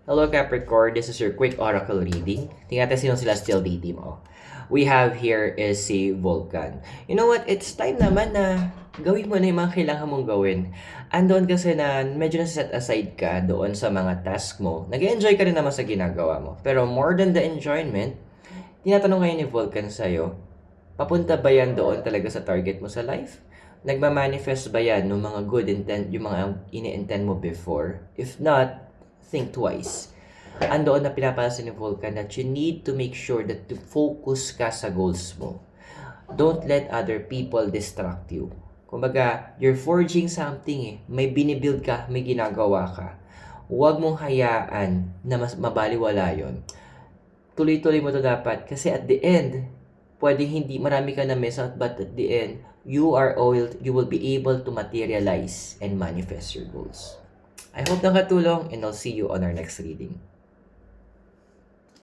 Hello Capricorn, this is your quick oracle reading. Tingnan natin sino celestial deity mo. We have here is si Vulcan. You know what? It's time naman na gawin mo na yung mga kailangan mong gawin. Andoon kasi na medyo na-set aside ka doon sa mga task mo. Nag-enjoy ka rin naman sa ginagawa mo. Pero more than the enjoyment, tinatanong ngayon ni Vulcan sa'yo, papunta ba yan doon talaga sa target mo sa life? Nagma-manifest ba yan ng mga good intent, yung mga ini-intend mo before? If not, think twice. Andoon na pinapansin ni Vulcan that you need to make sure that to focus ka sa goals mo. Don't let other people distract you. Kumbaga, you're forging something eh. May binibuild ka, may ginagawa ka. Huwag mong hayaan na mas mabaliwala yon. Tuloy-tuloy mo to dapat. Kasi at the end, pwedeng hindi, marami ka na miss out, but at the end, you will be able to materialize and manifest your goals. I hope nakatulong and I'll see you on our next reading.